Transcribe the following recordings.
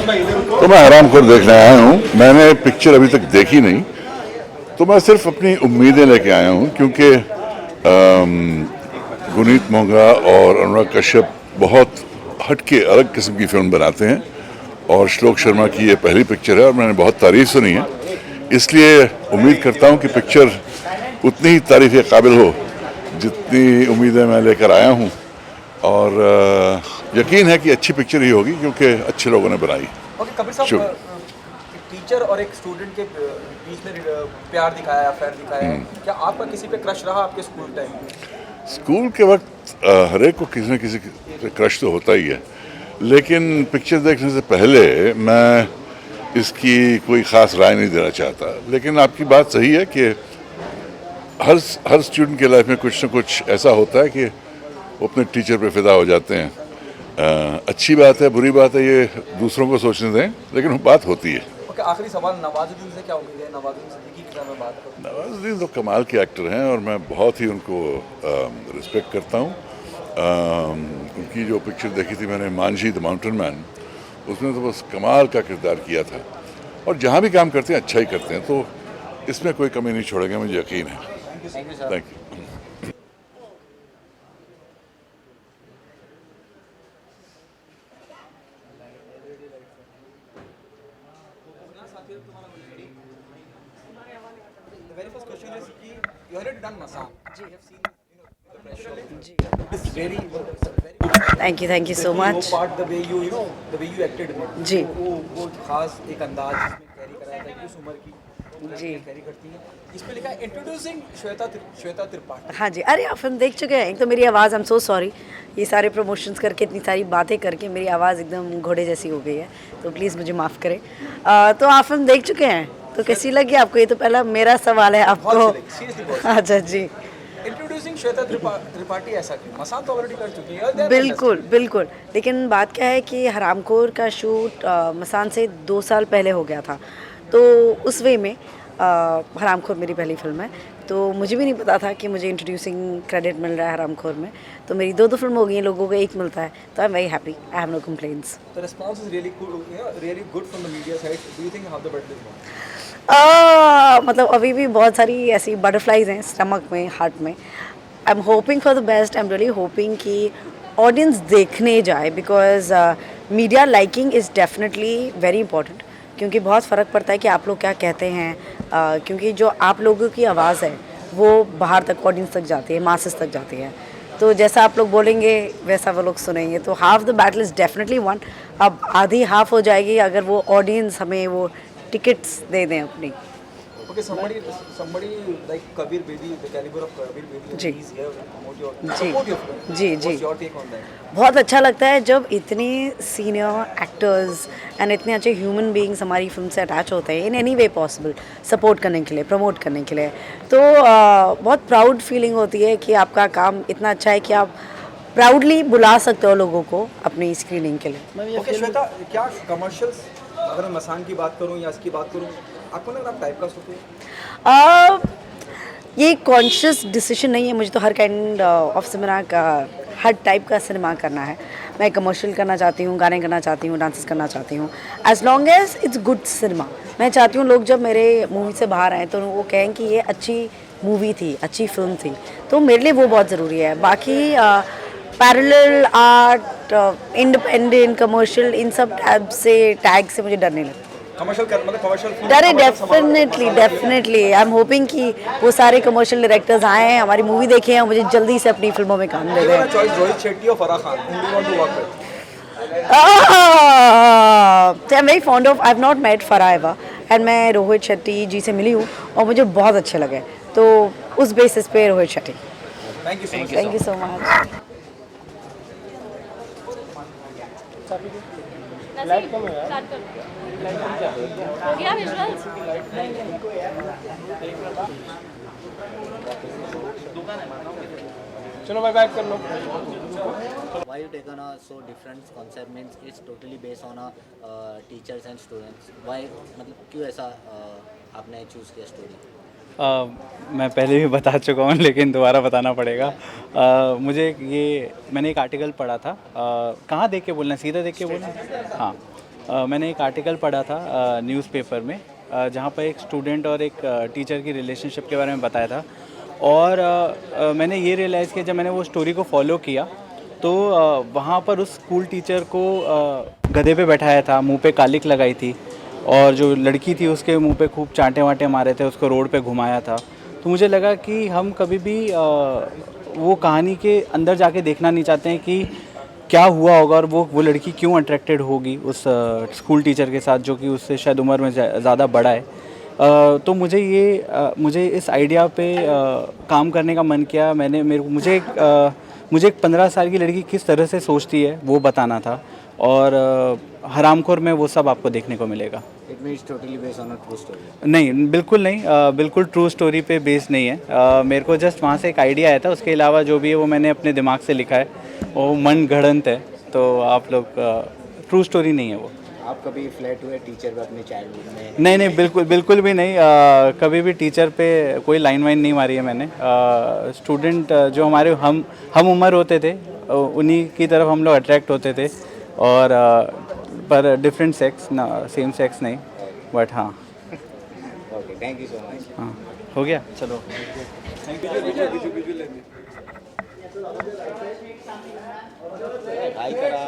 तो मैं हरामखोर देखने आया हूँ। मैंने पिक्चर अभी तक देखी नहीं, तो मैं सिर्फ अपनी उम्मीदें लेके आया हूँ, क्योंकि गुनीत मोंगा और अनुराग कश्यप बहुत हटके अलग किस्म की फिल्म बनाते हैं, और श्लोक शर्मा की ये पहली पिक्चर है और मैंने बहुत तारीफ सुनी है। इसलिए उम्मीद करता हूँ कि पिक्चर उतनी ही तारीफ के काबिल हो जितनी उम्मीदें मैं लेकर आया हूँ, और यकीन है कि अच्छी पिक्चर ही होगी, क्योंकि अच्छे लोगों ने बनाई। ओके कबीर साहब, टीचर और एक स्टूडेंट के बीच में प्यार दिखाया, अफेयर दिखाया है। क्या आपका किसी पे क्रश रहा आपके स्कूल टाइम में? स्कूल के वक्त हर एक को किसी न किसी पे क्रश तो होता ही है, लेकिन पिक्चर देखने से पहले मैं इसकी कोई ख़ास राय नहीं देना चाहता। लेकिन आपकी बात सही है कि हर स्टूडेंट के लाइफ में कुछ न कुछ ऐसा होता है कि वो अपने टीचर पे फिदा हो जाते हैं। अच्छी बात है, बुरी बात है, ये दूसरों को सोचने दें, लेकिन वो बात होती है। ओके, आखिरी सवाल, नवाजुद्दीन से क्या उम्मीद है? नवाजुद्दीन सिद्दीकी की मैं बात करूँ, नवाजुद्दीन तो कमाल के एक्टर हैं और मैं बहुत ही उनको रिस्पेक्ट करता हूँ। उनकी जो पिक्चर देखी थी मैंने, मांझी द माउंटेन मैन, उसमें तो बस कमाल का किरदार किया था, और जहाँ भी काम करते हैं अच्छा ही करते हैं, तो इसमें कोई कमी नहीं छोड़ेंगे, मुझे यकीन है। Thank you. The very first question is कि you already done Masaan. You have seen, the press show. It's very thank you सो वो much part the way you acted में, जी। वो खास एक अंदाज जिसमें कैरी कराया था कि उस उम्र की जी। कैरी करती है। इसमें लिखा है इंट्रोड्यूसिंग श्वेता त्रिपाठी। हाँ जी, अरे आप फिल्म देख चुके हैं? एक तो मेरी आवाज़, आई एम सो सॉरी, ये सारे प्रमोशंस करके, इतनी सारी बातें करके मेरी आवाज़ एकदम घोड़े जैसी हो गई है, तो प्लीज़ मुझे माफ़ करें। तो आप फिल्म देख चुके हैं, तो कैसी लगी आपको? ये तो पहला मेरा सवाल है आपको। अच्छा जी, इंट्रोड्यूसिंग श्वेता त्रिपाठी ऐसा क्यों? मसान तो ऑलरेडी कर चुकी है। बिल्कुल बिल्कुल। लेकिन बात क्या है कि हरामखोर का शूट मसान से 2 साल पहले हो गया था, तो उस वे में हरामखोर मेरी पहली फिल्म है, तो मुझे भी नहीं पता था कि मुझे इंट्रोड्यूसिंग क्रेडिट मिल रहा है हरामखोर में। तो मेरी दो फिल्म हो गई हैं, लोगों को एक मिलता है, तो I am very happy, I have no complaints. The response is really good from the media side. Do you think how the battle is going? मतलब अभी भी बहुत सारी ऐसी बटरफ्लाइज हैं स्टमक में, हार्ट में। I am hoping for the best, I am really hoping कि ऑडियंस देखने जाए, because media liking is definitely very important, क्योंकि बहुत फ़र्क पड़ता है कि आप लोग क्या कहते हैं, क्योंकि जो आप लोगों की आवाज़ है वो बाहर तक, ऑडियंस तक जाती है, मासेस तक जाती है। तो जैसा आप लोग बोलेंगे वैसा वो लोग सुनेंगे, तो half the battle is definitely one. अब आधी हाफ हो जाएगी अगर वो ऑडियंस हमें वो टिकट्स दे दें अपनी। Okay, somebody like Kabir Bedi, the caliber of Kabir Bedi, ji. he's here to promote your ji. film. Ji, ji. What's your take on that? बहुत अच्छा लगता है जब इतने सीनियर एक्टर्स एंड इतने अच्छे ह्यूमन बीइंग्स हमारी फिल्म से अटैच होते हैं in any way possible, support करने के लिए, प्रमोट करने के लिए। तो बहुत प्राउड फीलिंग होती है कि आपका काम इतना अच्छा है कि आप प्राउडली बुला सकते हो लोगों को अपनी स्क्रीनिंग के लिए। Okay, श्वेता, क्या कमर्शियल्स, अगर मैं मसान की बात करूं या इसकी बात करूं, आपको लग रहा है आप टाइपकास्ट होते हैं? ये कॉन्शियस डिसीजन नहीं है, मुझे तो हर काइंड ऑफ सिनेमा का, हर टाइप का सिनेमा करना है। मैं कमर्शियल करना चाहती हूँ, गाने करना चाहती हूँ, डांसेस करना चाहती हूँ, as long as it's good cinema. मैं चाहती हूँ लोग जब मेरे मूवी से बाहर आएँ तो वो कहें कि ये अच्छी मूवी थी, अच्छी फिल्म थी, तो मेरे लिए वो बहुत ज़रूरी है। बाकी पैरेलल आर्ट, इंडिपेंडेंट, कमर्शियल, इन सब टैग से मुझे डर नहीं लगता। कमर्शियल डर है डेफिनेटली। आई एम होपिंग कि वो सारे कमर्शियल डायरेक्टर्स आए, हमारी मूवी देखें और मुझे जल्दी से अपनी फिल्मों में काम दे दें। चॉइस रोहित शेट्टी और Farah Khan, whom do you want to work with? I am very fond of, I have not met Farah ever, and मैं रोहित शेट्टी जी से मिली हूँ और मुझे बहुत अच्छे लगे, तो उस बेसिस पे Rohit Shetty. Thank you so much. Thank you so much. हो गया विजुअल्स? चलो मैं बैक कर लो। Why you taken a so different concept means it's totally based on teachers and students. Why मतलब क्यों ऐसा आपने चूज़ किया स्टोरी? मैं पहले भी बता चुका हूँ लेकिन दोबारा बताना पड़ेगा। मैंने एक आर्टिकल पढ़ा था, कहाँ देख के बोलना, सीधा देख के बोलना, हाँ। मैंने एक आर्टिकल पढ़ा था न्यूज़पेपर में, जहाँ पर एक स्टूडेंट और एक टीचर की रिलेशनशिप के बारे में बताया था। और मैंने ये रियलाइज़ किया जब मैंने वो स्टोरी को फॉलो किया, तो वहाँ पर उस स्कूल टीचर को गधे पे बैठाया था, मुंह पे कालिक लगाई थी, और जो लड़की थी उसके मुंह पे खूब चांटे वांटे मारे थे, उसको रोड पे घुमाया था। तो मुझे लगा कि हम कभी भी वो कहानी के अंदर जाके देखना नहीं चाहते हैं कि क्या हुआ होगा और वो लड़की क्यों अट्रैक्टेड होगी उस स्कूल टीचर के साथ, जो कि उससे शायद उम्र में ज़्यादा बड़ा है। तो मुझे इस आइडिया पे काम करने का मन किया। मुझे एक 15 साल की लड़की किस तरह से सोचती है वो बताना था, और हरामखोर में वो सब आपको देखने को मिलेगा। It means totally based on a true story? नहीं, बिल्कुल नहीं, बिल्कुल ट्रू स्टोरी पे बेस्ड नहीं है। मेरे को जस्ट वहाँ से एक आइडिया आया था, उसके अलावा जो भी है वो मैंने अपने दिमाग से लिखा है, वो मन गढ़ंत है। तो आप लोग, ट्रू स्टोरी नहीं है वो। आप कभी फ्लैट हुए टीचर पे अपने चाइल्डहुड में? नहीं, बिल्कुल भी नहीं। कभी भी टीचर पे कोई लाइन वाइन नहीं मारी है मैंने। स्टूडेंट जो हमारे हम उम्र होते थे, उन्हीं की तरफ हम लोग अट्रैक्ट होते थे, और पर डिफरेंट सेक्स ना, सेम सेक्स नहीं, बट हाँ। Okay, thank you so much. हाँ, हो गया, चलो। हाई करा।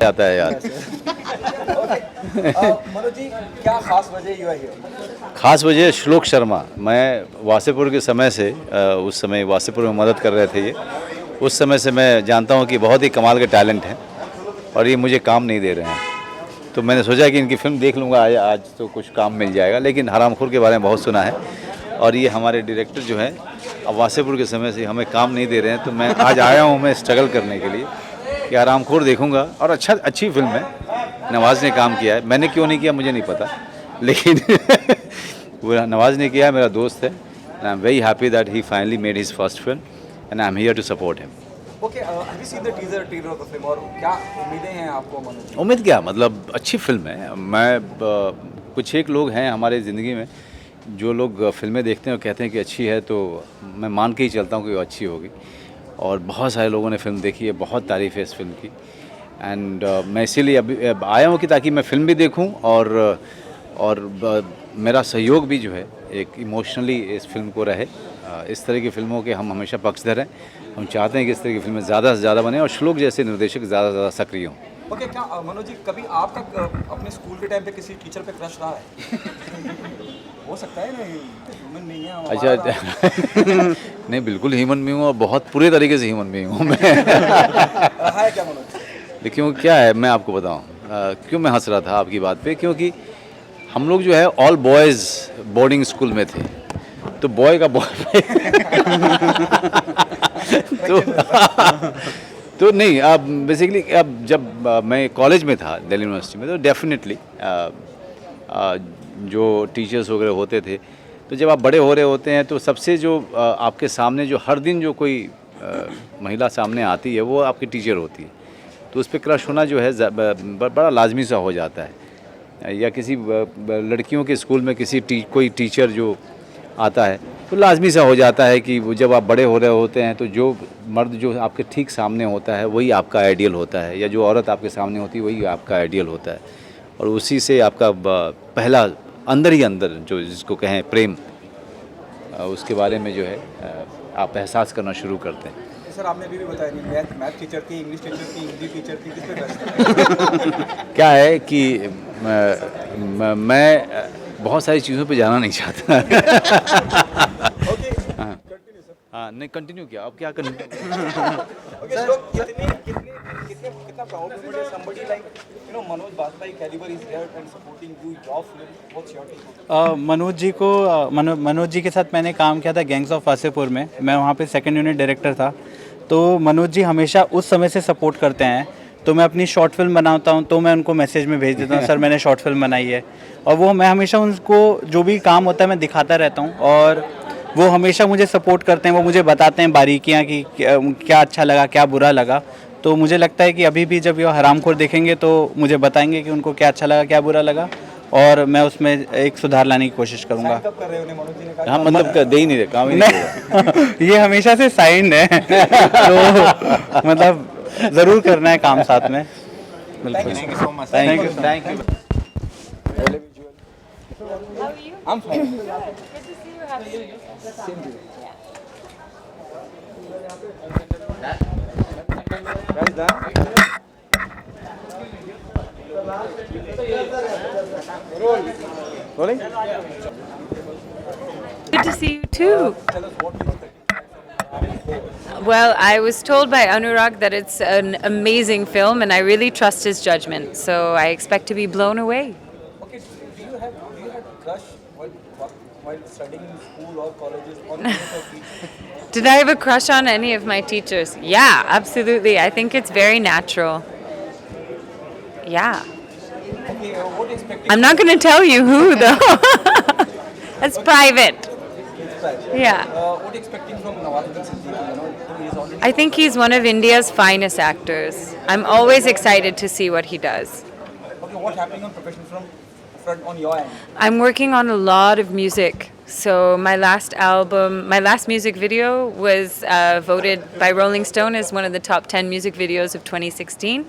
आता है यार। मनोज जी, क्या खास वजह यू है here? खास वजह श्लोक शर्मा। मैं वासेपुर के समय से उस समय वासेपुर में मदद कर रहे थे ये, उस समय से मैं जानता हूँ कि बहुत ही कमाल के टैलेंट हैं, और ये मुझे काम नहीं दे रहे हैं। तो मैंने सोचा कि इनकी फिल्म देख लूँगा, आज तो कुछ काम मिल जाएगा। लेकिन हरामखोर के बारे में बहुत सुना है, और ये हमारे डायरेक्टर जो हैं अब वासेपुर के समय से हमें काम नहीं दे रहे हैं। तो मैं आज आया हूँ मैं स्ट्रगल करने के लिए कि हरामखोर देखूँगा। और अच्छी फिल्म है, नवाज़ ने काम किया है, मैंने क्यों नहीं किया मुझे नहीं पता, लेकिन वो नवाज़ ने किया है, मेरा दोस्त है। And I am very happy that he finally made his first film, and I am here to support him. Okay, have you seen the teaser of the film, और क्या उम्मीदें हैं आपको मनोज? उम्मीद क्या, मतलब अच्छी फिल्म है। मैं कुछ एक लोग हैं हमारे ज़िंदगी में जो लोग फिल्में देखते हैं और कहते हैं कि अच्छी है, तो मैं मान के ही चलता हूँ कि वो अच्छी होगी। और बहुत सारे लोगों ने फिल्म देखी है, बहुत तारीफ़ है इस फिल्म की। एंड मैं इसीलिए अभी आया हूँ कि ताकि मैं फिल्म भी देखूँ, और मेरा सहयोग भी जो है एक इमोशनली इस फिल्म को रहे। इस तरह की फिल्मों के हम हमेशा पक्षधर हैं। हम चाहते हैं कि इस तरह की फिल्में ज़्यादा से ज़्यादा बने और श्लोक जैसे निर्देशक ज़्यादा से ज़्यादा सक्रिय हों। ओके, क्या मनोज जी कभी आपका अपने स्कूल के टाइम पे किसी टीचर पे क्रश रहा है? हो सकता है ना, ह्यूमन नहीं है हमारा। अच्छा नहीं, बिल्कुल ह्यूमन बीइंग हूँ, और बहुत पूरे तरीके से ह्यूमन बीइंग हूँ मैं। रहा है क्या मनोज? देखिए क्या है, मैं आपको बताऊँ क्यों मैं हंस रहा था आपकी बात पे, क्योंकि हम लोग जो है ऑल बॉयज़ बोर्डिंग स्कूल में थे, तो बॉय का बॉय तो नहीं, अब बेसिकली अब जब मैं कॉलेज में था दिल्ली यूनिवर्सिटी में, तो डेफिनेटली जो टीचर्स वगैरह होते थे, तो जब आप बड़े हो रहे होते हैं तो सबसे जो आपके सामने जो हर दिन जो कोई महिला सामने आती है वो आपकी टीचर होती है। तो उस पर क्रश होना जो है बड़ा लाजमी सा हो जाता है। या किसी लड़कियों के स्कूल में कोई टीचर जो आता है तो लाजमी सा हो जाता है कि वो जब आप बड़े हो रहे होते हैं तो जो मर्द जो आपके ठीक सामने होता है वही आपका आइडियल होता है, या जो औरत आपके सामने होती है वही आपका आइडियल होता है। और उसी से आपका पहला अंदर ही अंदर जो जिसको कहें प्रेम, उसके बारे में जो है आप एहसास करना शुरू करते हैं। सर आपने अभी भी बताया नहीं, मैथ टीचर थी, इंग्लिश टीचर थी, हिंदी टीचर थी, किस पे क्रश? क्या है कि मैं बहुत सारी चीज़ों पे जाना नहीं चाहता। Okay, continue sir. हाँ नहीं, कंटिन्यू किया, अब क्या कंटिन्यू। ओके सर, कितना प्राउड मोमेंट है somebody like Manoj Bajpayee caliber is there and supporting you your film. What's your take on it? Manoj ji के साथ मैंने काम किया था गैंग्स ऑफ वासेपुर में। मैं वहाँ पे सेकंड यूनिट डायरेक्टर था। तो मनोज जी हमेशा उस समय से सपोर्ट करते हैं। तो मैं अपनी शॉर्ट फिल्म बनाता हूँ तो मैं उनको मैसेज में भेज देता हूँ, सर मैंने शॉर्ट फिल्म बनाई है। और मैं हमेशा उनको जो भी काम होता है मैं दिखाता रहता हूँ, और वो हमेशा मुझे सपोर्ट करते हैं। वो मुझे बताते हैं बारीकियाँ कि क्या अच्छा लगा, क्या बुरा लगा। तो मुझे लगता है कि अभी भी जब ये हरामखोर देखेंगे तो मुझे बताएंगे कि उनको क्या अच्छा लगा, क्या बुरा लगा। और मैं उसमें एक सुधार लाने की कोशिश करूँगा। कब कर रहे हो उन्हें? मनोज जी ने कहा हाँ मतलब दे ही नहीं रहे, काम ही नहीं कर रहे। ये हमेशा से साइंड है तो मतलब ज़रूर करना है काम साथ में। बिल्कुल। Thank you so much. Thank you. Thank you. I'm fine. Good to see you. Happy New Year. Guys, done? Rolling? Good to see you too. Tell us what you expect. Well, I was told by Anurag that it's an amazing film, and I really trust his judgment. So I expect to be blown away. Okay, do you have a crush while studying in school or colleges on any of your teachers? Did I have a crush on any of my teachers? Yeah, absolutely. I think it's very natural. Yeah. Okay, what are you expecting? I'm not going to tell you who, though. That's private. Yeah. What are you expecting from Nawazuddin Siddiqui? You know, he is already. I think he's one of India's finest actors. I'm always excited to see what he does. Okay, what's happening on profession front on your end? I'm working on a lot of music. So my last album, my last music video was voted by Rolling Stone as one of the top 10 music videos of 2016.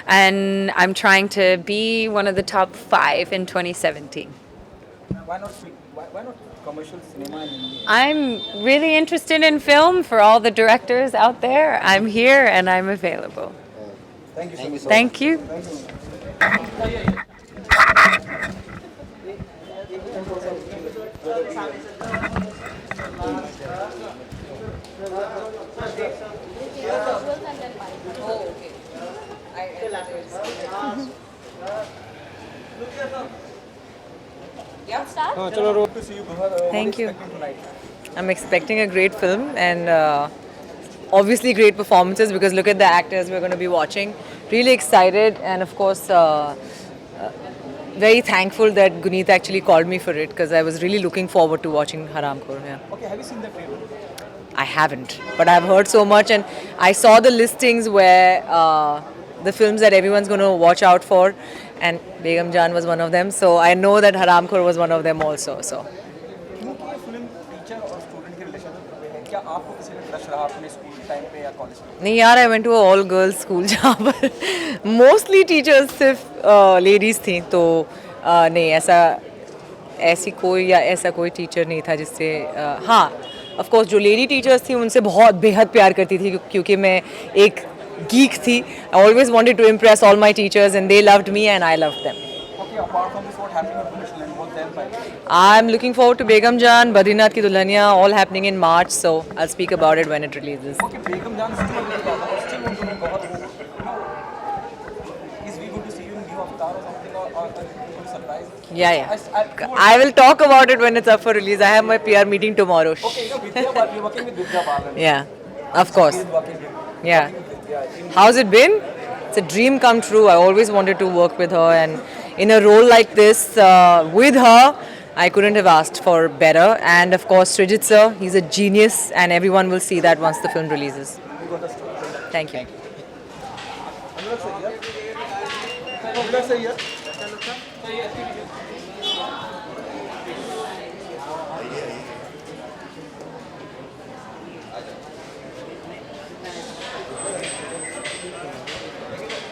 And I'm trying to be one of the top 5 in 2017. Why not commercial cinema in India? I'm really interested in film. For all the directors out there, I'm here and I'm available. Thank you so much. Thank you. Good to see you, Guhar. What Thank are you. expecting tonight? I'm expecting a great film and obviously great performances because look at the actors we're going to be watching. Really excited and of course very thankful that Guneet actually called me for it because I was really looking forward to watching Haramkhor. Yeah. Okay, have you seen the trailer? I haven't, but I've heard so much and I saw the listings where the films that everyone's going to watch out for and Begum Jaan was one of them. So I know that Haramkhor was one of them also. So. क्योंकि ये film teacher और student के relationship पे है, क्या आपको किसी ने क्रश रहा अपने स्कूल टाइम पे या कॉलेज में? नहीं यार, I went to all girls school जहाँ पर मोस्टली टीचर्स सिर्फ लेडीज़ थी तो नहीं ऐसी कोई या ऐसा कोई टीचर नहीं था जिससे हाँ ऑफ कोर्स जो लेडी टीचर्स थी उनसे बहुत बेहद प्यार करती थी क्योंकि मैं एक गीक थी. I always wanted to impress all my teachers and they loved me and I loved them. Okay, apart from this, what happening on Commercial and what's there by? I'm looking forward to Begum Jaan, Badrinath Ki Dulhania, all happening in March, so I'll speak about it when it releases. Okay, Begum Jaan still on the cover, still on the cover. Is we going to see you in new avatar or something or some surprise? Yeah. I will talk about it when it's up for release. I have my PR meeting tomorrow. Okay, you know, Vidya Balan, you're working with Vidya Balan. Yeah, of course. She's working with Yeah. Vidya. How's it been? It's a dream come true. I always wanted to work with her, and in a role like this, with her, I couldn't have asked for better. And of course, Srijit sir, he's a genius, and everyone will see that once the film releases. Thank you. Anurag sir here.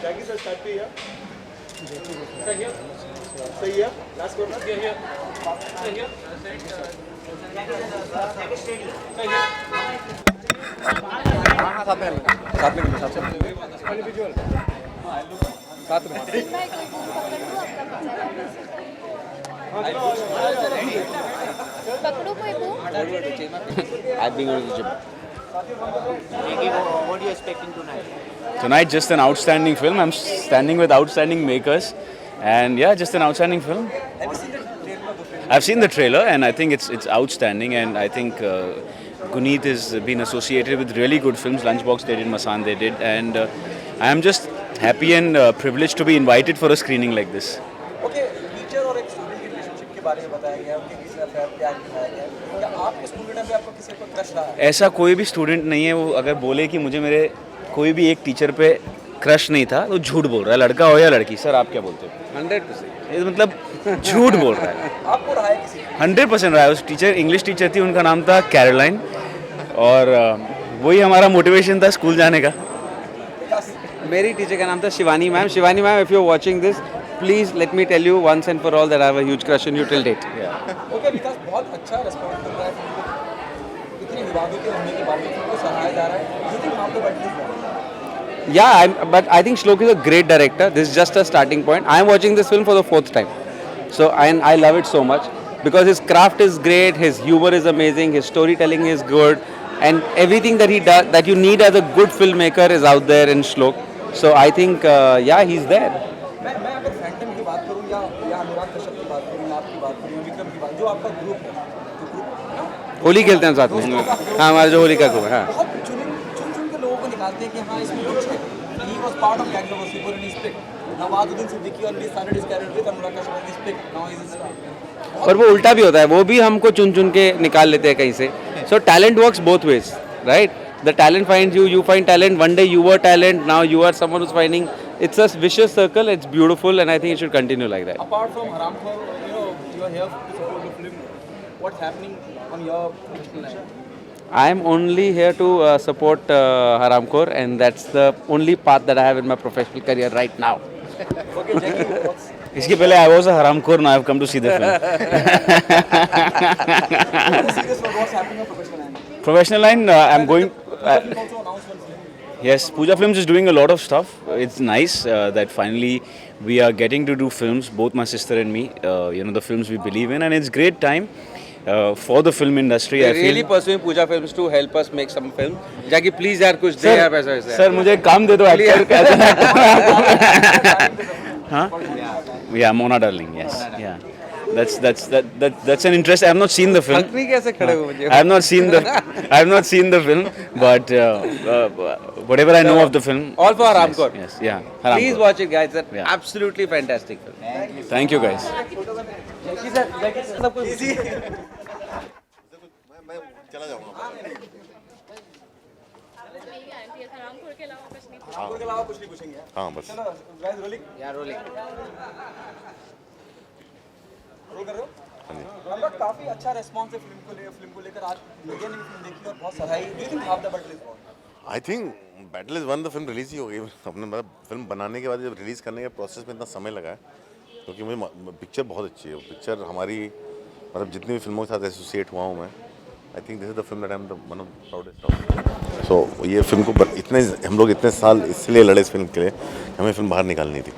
Jackie sir, start here. Sir here. Sir here. Last corner. Here. Sir here. पकड़ो कोई को What are you expecting tonight? Tonight, just an outstanding film. I'm standing with outstanding makers, and yeah, just an outstanding film. I've seen the trailer, and I think it's outstanding. And I think Guneet has been associated with really good films. Lunchbox they did, Masan they did, and I am just happy and privileged to be invited for a screening like this. Okay, teacher और एक student के relationship के बारे में बताया गया है, उनके बीच में अफेयर प्यार दिखाया गया है. क्या आपके स्कूल के टाइम पे आपको किसी पर क्रश रहा है? ऐसा कोई भी स्टूडेंट नहीं है वो अगर बोले कि मुझे मेरे कोई भी एक टीचर पे क्रश नहीं था तो झूठ बोल रहा है, लड़का हो या लड़की. सर आप क्या बोलते हो? 100%. मतलब झूठ बोल रहा है। आपको रहा है किसी 100% रहा है। उस टीचर, इंग्लिश टीचर थी, उनका नाम था कैरोलाइन, और वही हमारा मोटिवेशन था स्कूल जाने का। मेरी टीचर का नाम था Shivani ma'am. Shivani ma'am, if you are watching this, please let me tell you once and for all that I have a huge crush on you till date. Okay Vikas, बहुत अच्छा रिस्पॉन्स मिल रहा है फिल्म को, इतने विवादों के होने के बावजूद फिल्म को सराहा जा रहा है। You think how the battle is Yeah, but I think Shlok is a great director. This is just a starting point. I am watching this film for the 4th time, so I love it so much because his craft is great, his humor is amazing, his storytelling is good, and everything that he does that you need as a good filmmaker is out there in Shlok. So I think yeah, he's there. मैं अगर Phantom की बात करूं या अनुराग कश्यप की बात करूं या आपकी बात करूं या विक्रम की बात, जो आपका ग्रुप है, जो ग्रुप होली खेलते हैं साथ में। हाँ, हमारा जो होली का ग्रुप है। हाँ, बहुत चुन के लोगों को निकालते हैं कि हाँ इसमें कुछ है। He was part of Gangs of Wasseypur and he's picked. Nawazuddin Siddiqui already started his career with Anurag Kashyap and he's picked. Now he's a star. और वो उल्टा भी होता है, वो भी हमको चुन के निकाल लेते हैं कहीं से। So talent works both ways, right? The talent finds you, you find talent. One day you were talent, now you are someone who's finding. It's a vicious circle. It's beautiful, and I think it should continue like that. Apart from Haramkhor, you are here to support the film. What's happening on your professional life? I am only here to support Haramkhor, and that's the only path that I have in my professional career right now. Okay, Jackie, what's इसके पहले I was a हरामखोर, now I have come to see the film. serious for what's happening on professional life? Professional line, I'm going. Film also announced one film. Yes, Pooja Films is doing a lot of stuff. It's nice that finally we are getting to do films, both my sister and me. The films we believe in, and it's great time for the film industry. We're I feel. really pursuing Pooja Films to help us make some film. Jackie, please यार कुछ दे यार पैसा वैसा। Sir मुझे काम दे दो actor. हाँ? Yeah, Mona Darling. Yes. Yeah. That's an interest. I have not seen the film. Company कैसे खड़े हो मुझे? I have not seen the film, but whatever I know of the film. All for Haramkhor. Yes. Yeah. Haramkhor. Please watch it, guys. It's an Yeah. absolutely fantastic film. Thank you, guys. के अलावा कुछ नहीं पूछेंगे। हाँ बस। चलो guys, rolling? Rolling. Role कर रहे हो? हमका काफी अच्छा रिस्पांस है फिल्म को लेकर। आज मीडिया ने भी फिल्म देखी और बहुत सराही। Do you think half the battle is won? I think battle is won. The film release ही हो गई अपने, मतलब फिल्म बनाने के बाद जब रिलीज़ करने के प्रोसेस में इतना समय लगा है, क्योंकि मुझे पिक्चर बहुत अच्छी है। पिक्चर हमारी, मतलब जितनी भी फिल्मों के साथ एसोसिएट हुआ हूँ मैं, I think this is the film that I am the one of proudest of. So ये फिल्म को हम लोग इतने साल इसलिए लड़े इस फिल्म के लिए, हमें फिल्म बाहर निकालनी थी।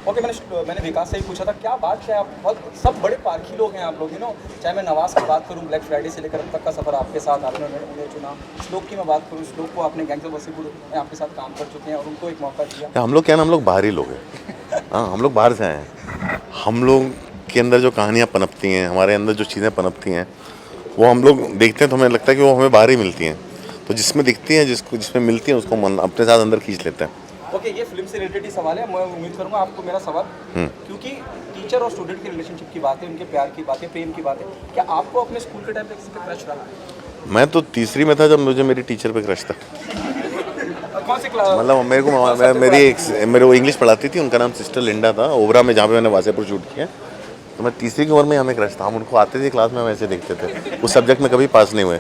ओके, मैंने विकास से ही पूछा था क्या बात है, आप बहुत सब बड़े पारखी लोग हैं आप लोग, चाहे मैं नवाज़ की बात करूं, ब्लैक फ्राइडे से लेकर अब तक का सफ़र आपके साथ आपने उन्हें चुना। श्लोक की मैं बात करूं, श्लोक को आपने गैंग्स ऑफ वसीपुर में आपके साथ काम कर चुके हैं और उनको एक मौका दिया। हम लोग क्या ना, हम लोग बाहरी लोग हैं। हाँ, हम लोग बाहर से आए हैं। हम लोग के अंदर जो कहानियाँ पनपती हैं, हमारे अंदर जो चीज़ें पनपती हैं, वो हम लोग देखते हैं तो हमें लगता है कि वो हमें बाहर ही मिलती हैं। तो जिसमें दिखती हैं, जिसमें मिलती हैं, उसको अपने साथ अंदर खींच लेते हैं। ओके, ये फिल्म से रिलेटेड ही सवाल है, मैं उम्मीद करूंगा आपको मेरा सवाल, क्योंकि टीचर और स्टूडेंट की रिलेशनशिप की बात है, उनके प्यार की बात है, प्रेम की बात है। क्या आपको अपने स्कूल के टाइम पे किसी पे क्रश रहा? मैं तो तीसरी में था जब मुझे मेरी टीचर पे क्रश था। कौन सी क्लास? मतलब मेरे वो इंग्लिश पढ़ाती थी, उनका नाम सिस्टर लिंडा था, ओबरा में, जहाँ पे मैंने वासेपुर शूट किया। तो मैं तीसरी की उम्र में हमें क्रश था। हम उनको आते थे क्लास में, हम ऐसे देखते थे। उस सब्जेक्ट में कभी पास नहीं हुए।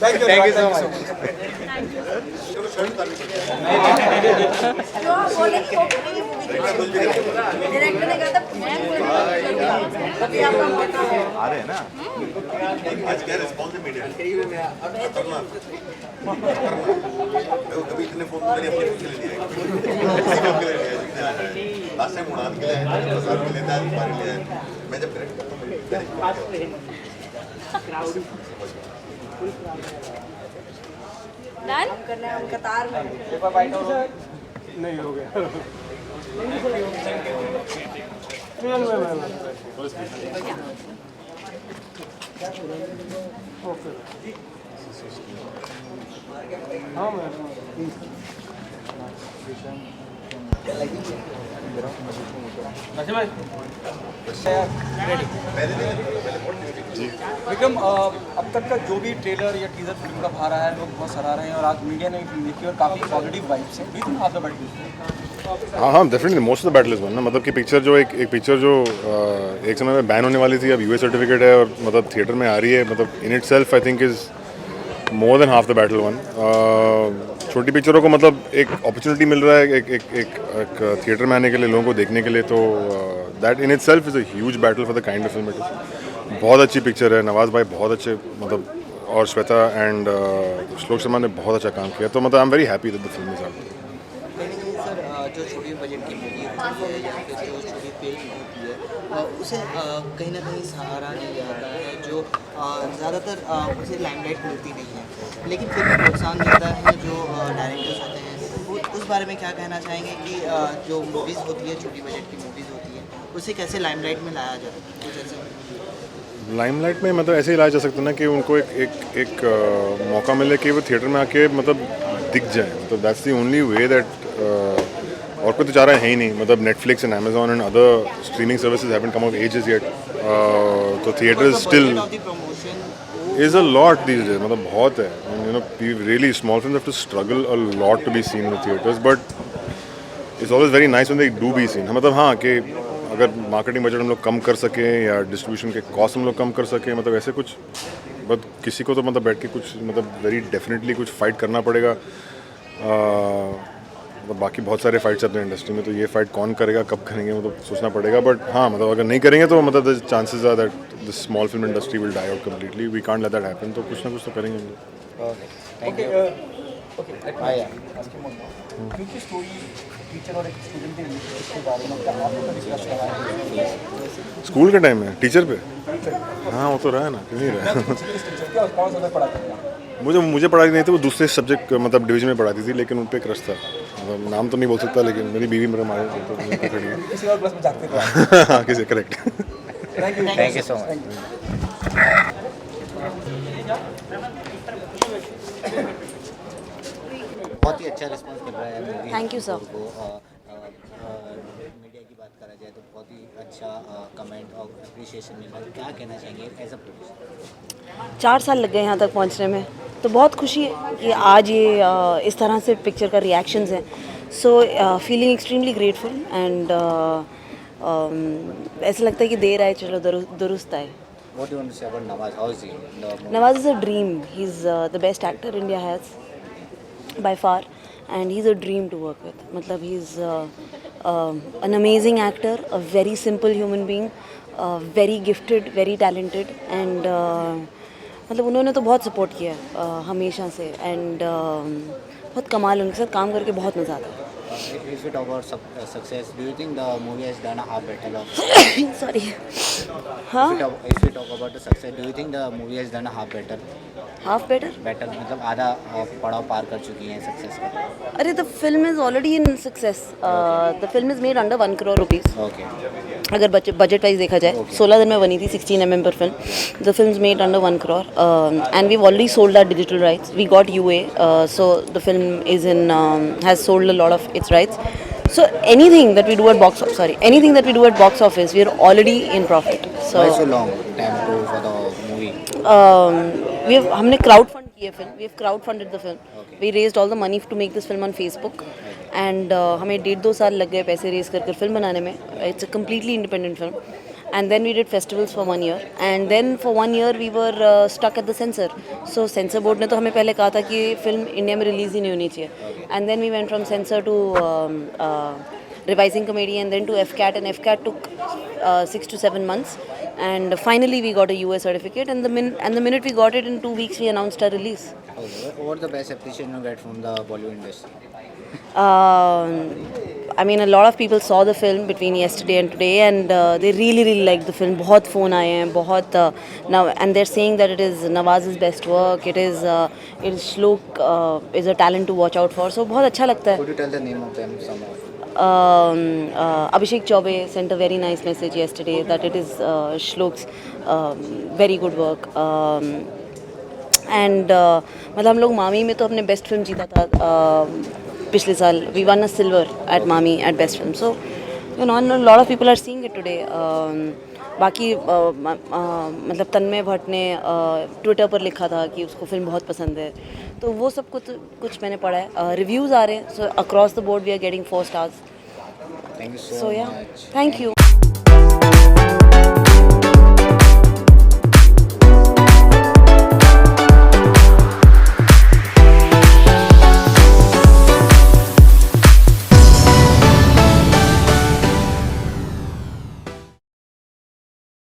Thank you so much. आ रहे हैं ना आज क्या रिस्पॉन्स है मीडिया? कभी इतने फोन मेरी अपनी के लिए लास्ट टाइम उड़ान के लिए आए, प्रसाद के लिए आए, हमारे लिए आए। मैं जब डन करना है हम कतार में। नहीं हो गया। हाँ मैं विक्रम, अब तक का जो भी ट्रेलर या टीजर फिल्म का बाहर आया है, लोग बहुत सराह रहे हैं और आज मीडिया ने भी फिल्म देखी और काफ़ी पॉजिटिव वाइब्स हैं। Do you think half the battle? हाँ, definitely most of the battle is won ना, मतलब कि पिक्चर जो एक पिक्चर जो एक समय में बैन होने वाली थी, अब यूएस सर्टिफिकेट है और मतलब थिएटर में आ रही है, मतलब in it self I think is more than half the battle one. छोटी पिक्चरों को मतलब एक अपॉर्चुनिटी मिल रहा है एक थिएटर में आने के लिए, लोगों को देखने के लिए, तो that in it self is a huge battle for the kind of film it is. बहुत अच्छी पिक्चर है, नवाज भाई बहुत अच्छे, मतलब और श्वेता एंड श्लोक शर्मा ने बहुत अच्छा काम किया, तो मतलब आई am very happy that the film is out. Sir, जो छोटी बजट की मूवी होती है या फिर जो छोटी फिल्म होती है, उसे कहीं ना कहीं सहारा नहीं जाता है, जो ज़्यादातर उसे लाइमलाइट मिलती नहीं है, लेकिन फिर भी प्रोत्साहन मिलता है जो डायरेक्टर्स होते हैं। उस बारे में क्या कहना चाहेंगे कि जो मूवीज़ होती है, छोटी बजट की मूवीज़ होती है, उसे कैसे लाइमलाइट में लाया जाए? कुछ ऐसे लाइमलाइट में मतलब ऐसे ही लाया जा सकता है ना कि उनको एक मौका मिले कि वो थिएटर में आके मतलब दिख जाए, मतलब that's the only way that, और कोई तो चाह रहा है ही नहीं, मतलब Netflix and Amazon and other streaming services haven't come of ages yet, तो theatre still is a lot these days, मतलब बहुत है, you know really small films have to struggle a lot to be seen in theatres, but it's always very nice when they do be seen. मतलब हाँ कि अगर marketing budget हम लोग कम कर सकें या डिस्ट्रीब्यूशन के कॉस्ट हम लोग कम कर सकें, मतलब ऐसे कुछ, बट किसी को तो मतलब बैठ के कुछ मतलब वेरी डेफिनेटली कुछ फाइट करना पड़ेगा। मतलब बाकी बहुत सारे फाइट्स अपने इंडस्ट्री में, तो ये फाइट कौन करेगा, कब करेंगे, मतलब सोचना पड़ेगा, बट हाँ मतलब अगर नहीं करेंगे तो मतलब the chances are that the small film industry will die out completely, we can't let that happen, तो कुछ ना कुछ तो करेंगे हम लोग। क्योंकि स्टोरी टीचर और एक स्टूडेंट के रिलेशनशिप के बारे में क्या आपको डिस्कस करा है स्कूल के टाइम में टीचर पे? हाँ वो तो रहा है ना, क्यों नहीं रहा। क्या कौन सा पढ़ाते हैं? मुझे पढ़ाती नहीं थी, वो दूसरे सब्जेक्ट मतलब डिवीजन में पढ़ाती थी, लेकिन उन पे क्रश था, मतलब नाम तो नहीं बोल सकता, लेकिन मेरी बीवी मेरे मारे तो खड़ी है। किसी और क्लास में जाते थे? हाँ किसी, correct. Thank you so much. बहुत ही अच्छा रिस्पांस मिल रहा है मूवी Thank you, sir. को। मीडिया की बात करा जाए तो बहुत ही अच्छा कमेंट और अप्रिशिएशन मिल रहा है, क्या कहना चाहेंगे एज अ प्रोड्यूसर? 4 साल लग गए यहाँ तक पहुँचने में, तो बहुत खुशी है कि आज ये इस तरह से पिक्चर का रिएक्शंस हैं, so feeling extremely grateful and ऐसा लगता है कि देर आए चलो दुरुस्त आए। What do you want to say about Nawaz? How is he in the movie? Nawaz is a dream. He's the best actor India has by far, and he's a dream to work with. मतलब he's an amazing actor, a very simple human being, very gifted, very talented, and मतलब उन्होंने तो बहुत support किया हमेशा से, and बहुत कमाल, उनके साथ काम करके बहुत मज़ा आता है। If we talk about success, do you think the movie has done a half battle of? Sorry. हाँ? If we talk about the success, do you think the movie has done a half battle? Half better? Battle मतलब आधा पड़ाव पार कर चुकी है success का। अरे the film is already in success. The film is made under 1 crore rupees. Okay. अगर budget wise देखा जाए 16 दिन में बनी थी, 16 mm पर film. The film made under 1 crore and we already sold our digital rights, we got UA, so the film is in has sold a lot of its rights, so anything that we do at box office we are already in profit. Why so long time for the movie? हमने crowd fund किया film, we have crowd funded the film, we raised all the money to make this film on Facebook, and हमें 1.5-2 साल लग गए पैसे raise कर film बनाने में। It's a completely independent film, and then we did festivals for 1 year, and then for 1 year we were stuck at the censor, so censor board ने तो हमें पहले कहा था कि फिल्म इंडिया में रिलीज़ ही नहीं होनी चाहिए, and then we went from censor to revising committee and then to FCAT, and FCAT took 6 to 7 months, and finally we got a US certificate, and the minute we got it, in 2 weeks we announced our release. What the best appreciation you get from the Bollywood industry? I mean, a lot of people saw the film between yesterday and today, and they really liked the film. बहुत phone आए हैं, बहुत now, and they're saying that it is Nawaz's best work. It is Shlok is a talent to watch out for. So बहुत अच्छा लगता है. Could you tell the name of them some of? Abhishek Chaubey sent a very nice message yesterday that it is Shlok's very good work. And मतलब हम लोग मामी में तो अपने बेस्ट फिल्म जीता था पिछले साल, we won a silver at MAMI at best film, so you know a lot of people are seeing it today, बाकी मतलब तन्मय भट्ट ने ट्विटर पर लिखा था कि उसको फिल्म बहुत पसंद है, तो वो सब कुछ मैंने पढ़ा है। रिव्यूज़ आ रहे हैं, so across the board we are getting 4 stars. Thank you so yeah thank you.